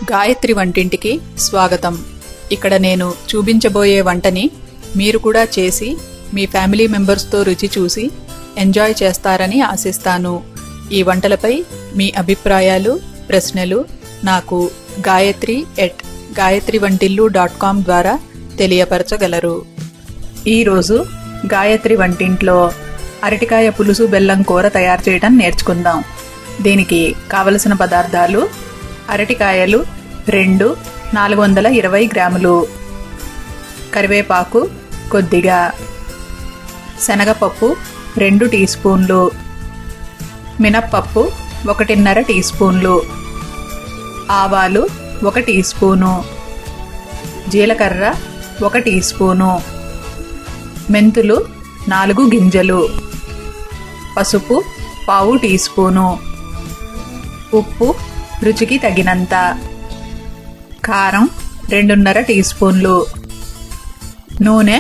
గాయత్రి వంటింటికి స్వాగతం. ఇక్కడ నేను చూపించబోయే వంటని మీరు కూడా చేసి మీ ఫ్యామిలీ మెంబర్స్తో రుచి చూసి ఎంజాయ్ చేస్తారని ఆశిస్తాను. ఈ వంటలపై మీ అభిప్రాయాలు, ప్రశ్నలు నాకు gayatri@gayatrivantillu.com ద్వారా తెలియపరచగలరు. ఈరోజు గాయత్రి వంటింట్లో అరటికాయ పులుసు బెల్లం కూర తయారు చేయడం నేర్చుకుందాం. దీనికి కావలసిన పదార్థాలు: అరటికాయలు 2 420 గ్రాములు, కరివేపాకు కొద్దిగా, శనగపప్పు 2 టీ స్పూన్లు, మినప్పప్పు 1.5 టీ స్పూన్లు, ఆవాలు 1 టీ స్పూను, జీలకర్ర 1 టీ స్పూను, మెంతులు 4 గింజలు, పసుపు పావు టీ స్పూను, ఉప్పు రుచికి తగినంత, కారం 2.5 టీ స్పూన్లు, నూనె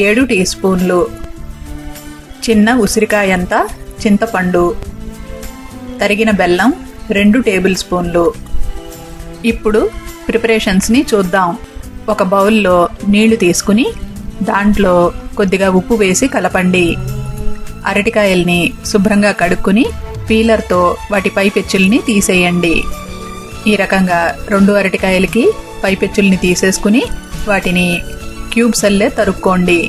7 టీ స్పూన్లు, చిన్న ఉసిరికాయంత చింతపండు, తరిగిన బెల్లం 2 టేబుల్ స్పూన్లు. ఇప్పుడు ప్రిపరేషన్స్ని చూద్దాం. ఒక బౌల్లో నీళ్లు తీసుకుని దాంట్లో కొద్దిగా ఉప్పు వేసి కలపండి. అరటికాయల్ని శుభ్రంగా కడుక్కుని పీలర్తో వాటి పైపెచ్చుల్ని తీసేయండి. ఈ రకంగా 2 అరటికాయలకి పైపెచ్చుల్ని తీసేసుకుని వాటిని క్యూబ్స్ అల్లే తరుక్కోండి.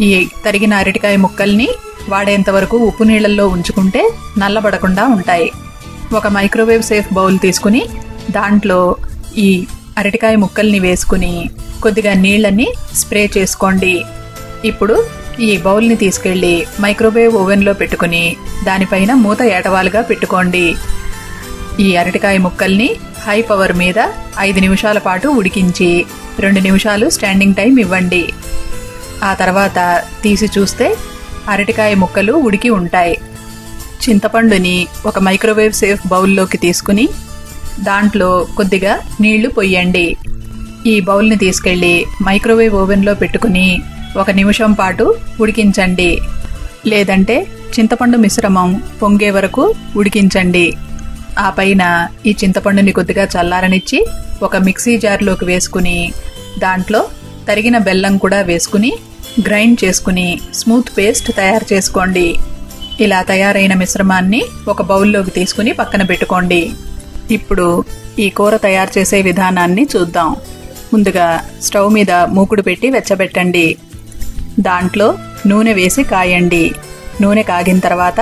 ఈ తరిగిన అరటికాయ ముక్కల్ని వాడేంత వరకు ఉప్పు నీళ్ళల్లో ఉంచుకుంటే నల్లబడకుండా ఉంటాయి. ఒక మైక్రోవేవ్ సేఫ్ బౌల్ తీసుకుని దాంట్లో ఈ అరటికాయ ముక్కల్ని వేసుకుని కొద్దిగా నీళ్ళని స్ప్రే చేసుకోండి. ఇప్పుడు ఈ బౌల్ని తీసుకెళ్లి మైక్రోవేవ్ ఓవెన్లో పెట్టుకుని దానిపైన మూత ఏటవాలుగా పెట్టుకోండి. ఈ అరటికాయ ముక్కల్ని హై పవర్ మీద 5 నిమిషాల పాటు ఉడికించి 2 నిమిషాలు స్టాండింగ్ టైం ఇవ్వండి. ఆ తర్వాత తీసి చూస్తే అరటికాయ ముక్కలు ఉడికి ఉంటాయి. చింతపండుని ఒక మైక్రోవేవ్ సేఫ్ బౌల్లోకి తీసుకుని దాంట్లో కొద్దిగా నీళ్లు పొయ్యండి. ఈ బౌల్ని తీసుకెళ్లి మైక్రోవేవ్ ఓవెన్లో పెట్టుకుని 1 నిమిషం పాటు ఉడికించండి. లేదంటే చింతపండు మిశ్రమం పొంగే వరకు ఉడికించండి. ఆ పైన ఈ చింతపండుని కొద్దిగా చల్లారనిచ్చి ఒక మిక్సీ జార్లోకి వేసుకుని దాంట్లో తరిగిన బెల్లం కూడా వేసుకుని గ్రైండ్ చేసుకుని స్మూత్ పేస్ట్ తయారు చేసుకోండి. ఇలా తయారైన మిశ్రమాన్ని ఒక బౌల్లోకి తీసుకుని పక్కన పెట్టుకోండి. ఇప్పుడు ఈ కూర తయారు చేసే విధానాన్ని చూద్దాం. ముందుగా స్టవ్ మీద మూకుడు పెట్టి వెచ్చబెట్టండి. దాంట్లో నూనె వేసి కాయండి. నూనె కాగిన తర్వాత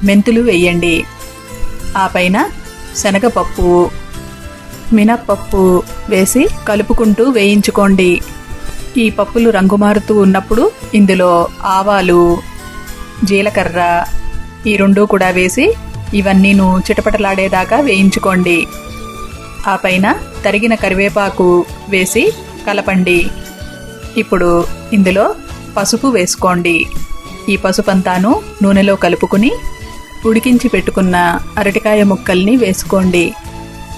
మెంతులు వేయండి. ఆ పైన శనగపప్పు, మినప్పప్పు వేసి కలుపుకుంటూ వేయించుకోండి. ఈ పప్పులు రంగు మారుతూ ఉన్నప్పుడు ఇందులో ఆవాలు, జీలకర్ర ఈ 2 కూడా వేసి ఇవన్నీను చిటపటలాడేదాకా వేయించుకోండి. ఆ పైన తరిగిన కరివేపాకు వేసి కలపండి. ఇప్పుడు ఇందులో పసుపు వేసుకోండి. ఈ పసుపంతాను నూనెలో కలుపుకుని ఉడికించి పెట్టుకున్న అరటికాయ ముక్కల్ని వేసుకోండి.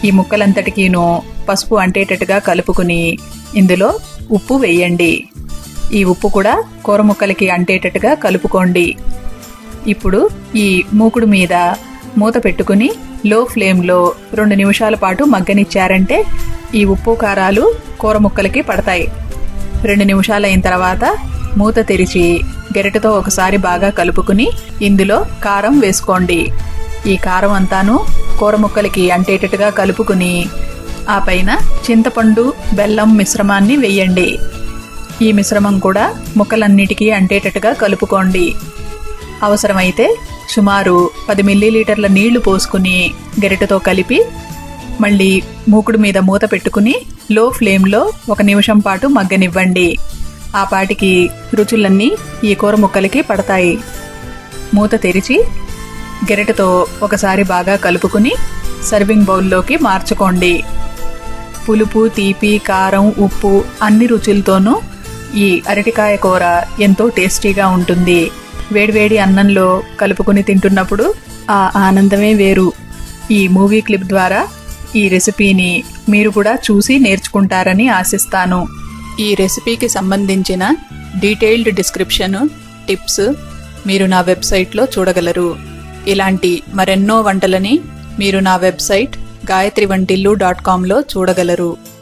ఈ ముక్కలంతటికీను పసుపు అంటేటట్టుగా కలుపుకుని ఇందులో ఉప్పు వేయండి. ఈ ఉప్పు కూడా కూర ముక్కలకి అంటేటట్టుగా కలుపుకోండి. ఇప్పుడు ఈ మూకుడు మీద మూత పెట్టుకుని లో ఫ్లేమ్లో 2 నిమిషాల పాటు మగ్గనిచ్చారంటే ఈ ఉప్పు కారాలు కూర ముక్కలకి పడతాయి. 2 నిమిషాలైన తర్వాత మూత తెరిచి గరిటెతో ఒకసారి బాగా కలుపుకుని ఇందులో కారం వేసుకోండి. ఈ కారం అంతాను కూర ముక్కలకి అంటేటట్టుగా కలుపుకుని ఆ పైన చింతపండు బెల్లం మిశ్రమాన్ని వేయండి. ఈ మిశ్రమం కూడా ముక్కలన్నిటికీ అంటేటట్టుగా కలుపుకోండి. అవసరమైతే సుమారు 10 మిల్లీలీటర్ల నీళ్లు పోసుకుని గరిటెతో కలిపి మళ్ళీ మూకుడు మీద మూత పెట్టుకుని లో ఫ్లేమ్లో 1 నిమిషం పాటు మగ్గనివ్వండి. ఆ పాటికి రుచులన్నీ ఈ కూర ముక్కలకి పడతాయి. మూత తెరిచి గరిటెతో ఒకసారి బాగా కలుపుకుని సర్వింగ్ బౌల్లోకి మార్చుకోండి. పులుపు, తీపి, కారం, ఉప్పు అన్ని రుచులతోనూ ఈ అరటికాయ కూర ఎంతో టేస్టీగా ఉంటుంది. వేడివేడి అన్నంలో కలుపుకుని తింటున్నప్పుడు ఆ ఆనందమే వేరు. ఈ మూవీ క్లిప్ ద్వారా ఈ రెసిపీని మీరు కూడా చూసి నేర్చుకుంటారని ఆశిస్తాను. ఈ రెసిపీకి సంబంధించిన డీటెయిల్డ్ డిస్క్రిప్షన్, టిప్స్ మీరు నా వెబ్సైట్లో చూడగలరు. ఇలాంటి మరెన్నో వంటలని మీరు నా వెబ్సైట్ gayatrivantillu.comలో చూడగలరు.